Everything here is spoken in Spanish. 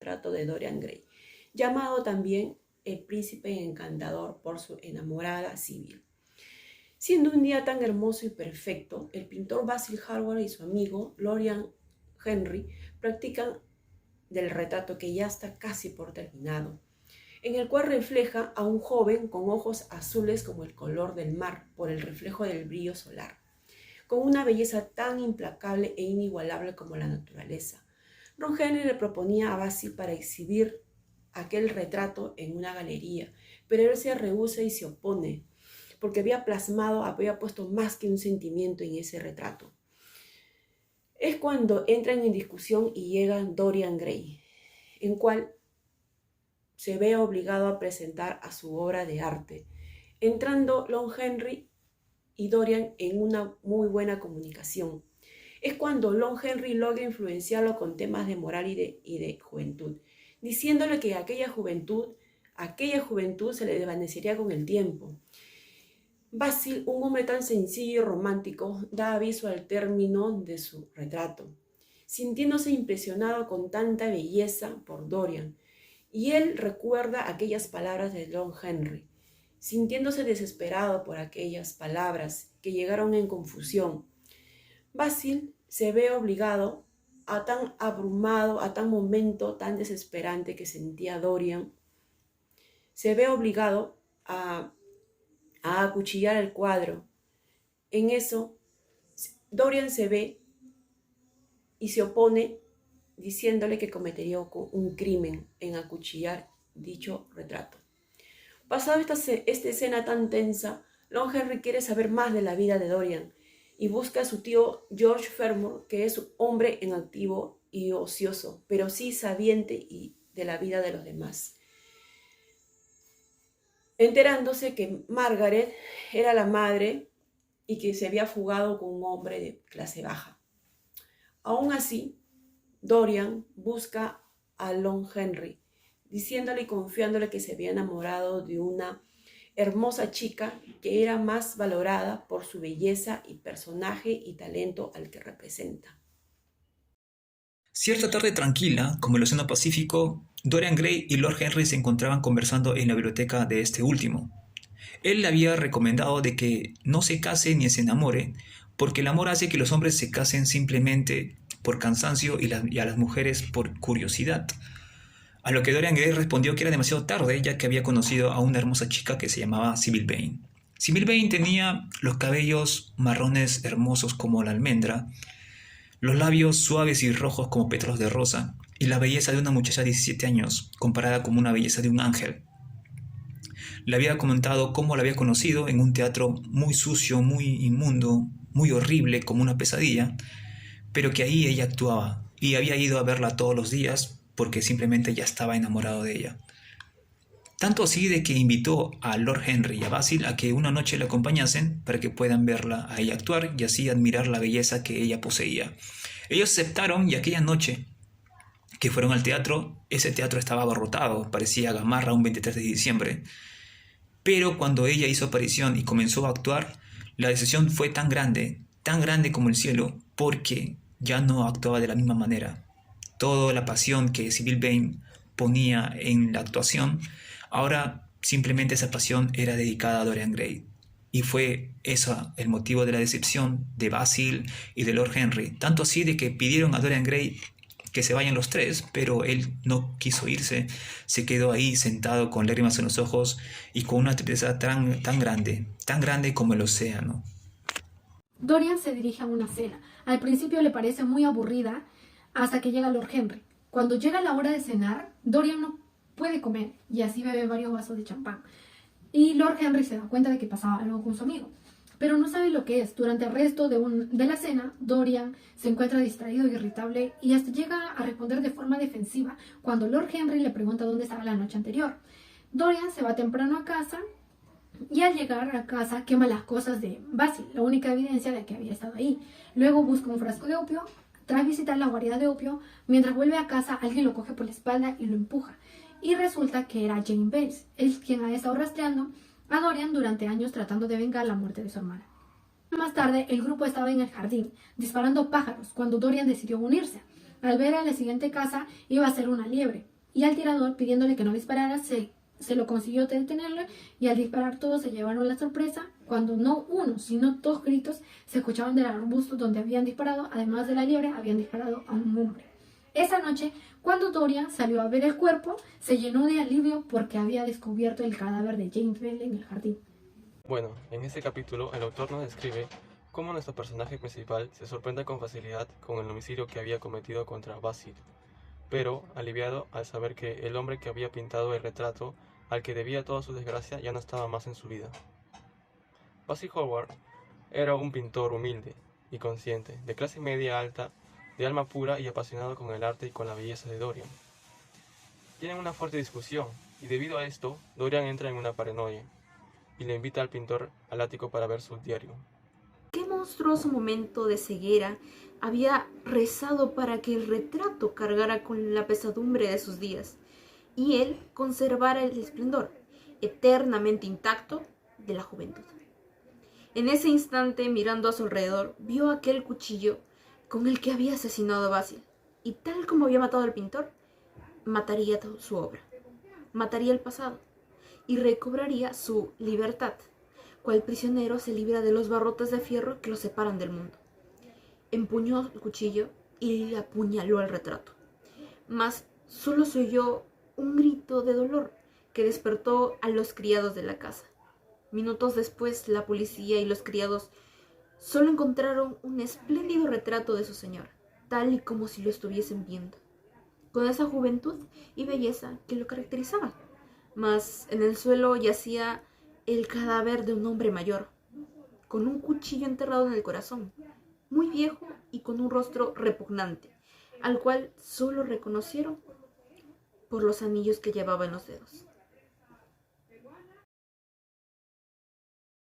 retrato de Dorian Gray, llamado también el príncipe encantador por su enamorada Sibyl. Siendo un día tan hermoso y perfecto, el pintor Basil Hallward y su amigo Lorian Henry practican del retrato que ya está casi por terminado, en el cual refleja a un joven con ojos azules como el color del mar por el reflejo del brillo solar, con una belleza tan implacable e inigualable como la naturaleza. Ron Henry le proponía a Basil para exhibir aquel retrato en una galería, pero él se rehúsa y se opone, porque había puesto más que un sentimiento en ese retrato. Es cuando entran en discusión y llega Dorian Gray, en cual se ve obligado a presentar a su obra de arte, entrando Lon Henry y Dorian en una muy buena comunicación. Es cuando Lon Henry logra influenciarlo con temas de moral y de juventud, diciéndole que aquella juventud se le desvanecería con el tiempo. Basil, un hombre tan sencillo y romántico, da aviso al término de su retrato, sintiéndose impresionado con tanta belleza por Dorian, y él recuerda aquellas palabras de Lon Henry, sintiéndose desesperado por aquellas palabras que llegaron en confusión. Basil se ve obligado a tan abrumado, a tan momento tan desesperante que sentía Dorian, se ve obligado a acuchillar el cuadro. En eso, Dorian se ve y se opone, diciéndole que cometería un crimen en acuchillar dicho retrato. Pasado esta escena tan tensa, Lon Henry quiere saber más de la vida de Dorian y busca a su tío George Fermor, que es un hombre en activo y ocioso, pero sí sabiente y de la vida de los demás, enterándose que Margaret era la madre y que se había fugado con un hombre de clase baja. Aún así, Dorian busca a Lon Henry, diciéndole y confiándole que se había enamorado de una hermosa chica que era más valorada por su belleza y personaje y talento al que representa. Cierta tarde tranquila, como el Océano Pacífico, Dorian Gray y Lord Henry se encontraban conversando en la biblioteca de este último. Él le había recomendado de que no se case ni se enamore, porque el amor hace que los hombres se casen simplemente por cansancio y a las mujeres por curiosidad. A lo que Dorian Gray respondió que era demasiado tarde, ya que había conocido a una hermosa chica que se llamaba Sibyl Vane. Sibyl Vane tenía los cabellos marrones hermosos como la almendra, los labios suaves y rojos como pétalos de rosa, y la belleza de una muchacha de 17 años, comparada con una belleza de un ángel. Le había comentado cómo la había conocido en un teatro muy sucio, muy inmundo, muy horrible, como una pesadilla, pero que ahí ella actuaba, y había ido a verla todos los días porque simplemente ya estaba enamorado de ella. Tanto así de que invitó a Lord Henry y a Basil a que una noche le acompañasen para que puedan verla a ella actuar y así admirar la belleza que ella poseía. Ellos aceptaron y aquella noche que fueron al teatro, ese teatro estaba abarrotado, parecía Gamarra un 23 de diciembre. Pero cuando ella hizo aparición y comenzó a actuar, la decepción fue tan grande como el cielo, porque ya no actuaba de la misma manera. Toda la pasión que Sibyl Vane ponía en la actuación, ahora simplemente esa pasión era dedicada a Dorian Gray. Y fue eso el motivo de la decepción de Basil y de Lord Henry. Tanto así de que pidieron a Dorian Gray que se vayan los tres, pero él no quiso irse, se quedó ahí sentado con lágrimas en los ojos y con una tristeza tan grande como el océano. Dorian se dirige a una cena. Al principio le parece muy aburrida hasta que llega Lord Henry. Cuando llega la hora de cenar, Dorian no puede comer y así bebe varios vasos de champán. Y Lord Henry se da cuenta de que pasaba algo con su amigo, pero no sabe lo que es. Durante el resto de la cena, Dorian se encuentra distraído y irritable y hasta llega a responder de forma defensiva cuando Lord Henry le pregunta dónde estaba la noche anterior. Dorian se va temprano a casa y al llegar a casa quema las cosas de Basil, la única evidencia de que había estado ahí. Luego busca un frasco de opio. Tras visitar la guarida de opio, mientras vuelve a casa, alguien lo coge por la espalda y lo empuja. Y resulta que era Jane Bates, es quien ha estado rastreando a Dorian durante años tratando de vengar la muerte de su hermana. Más tarde, el grupo estaba en el jardín, disparando pájaros, cuando Dorian decidió unirse. Al ver a la siguiente casa iba a ser una liebre, y al tirador, pidiéndole que no disparara, se lo consiguió detenerlo, y al disparar todos se llevaron la sorpresa cuando no uno, sino dos gritos se escuchaban del arbusto donde habían disparado. Además de la liebre, habían disparado a un hombre. Esa noche, cuando Dorian salió a ver el cuerpo, se llenó de alivio porque había descubierto el cadáver de James Bell en el jardín. Bueno, en este capítulo el autor nos describe cómo nuestro personaje principal se sorprende con facilidad con el homicidio que había cometido contra Basil, pero aliviado al saber que el hombre que había pintado el retrato al que debía toda su desgracia ya no estaba más en su vida. Basil Hallward era un pintor humilde y consciente, de clase media alta, de alma pura y apasionado con el arte y con la belleza de Dorian. Tienen una fuerte discusión, y debido a esto, Dorian entra en una paranoia y le invita al pintor al ático para ver su diario. Qué monstruoso momento de ceguera había rezado para que el retrato cargara con la pesadumbre de sus días y él conservara el esplendor eternamente intacto de la juventud. En ese instante, mirando a su alrededor, vio aquel cuchillo con el que había asesinado a Basil, y tal como había matado al pintor, mataría su obra, mataría el pasado y recobraría su libertad, cual prisionero se libra de los barrotes de fierro que lo separan del mundo. Empuñó el cuchillo y le apuñaló al retrato, mas solo se oyó un grito de dolor que despertó a los criados de la casa. Minutos después, la policía y los criados solo encontraron un espléndido retrato de su señora, tal y como si lo estuviesen viendo, con esa juventud y belleza que lo caracterizaban. Mas en el suelo yacía el cadáver de un hombre mayor, con un cuchillo enterrado en el corazón, muy viejo y con un rostro repugnante, al cual solo reconocieron por los anillos que llevaba en los dedos.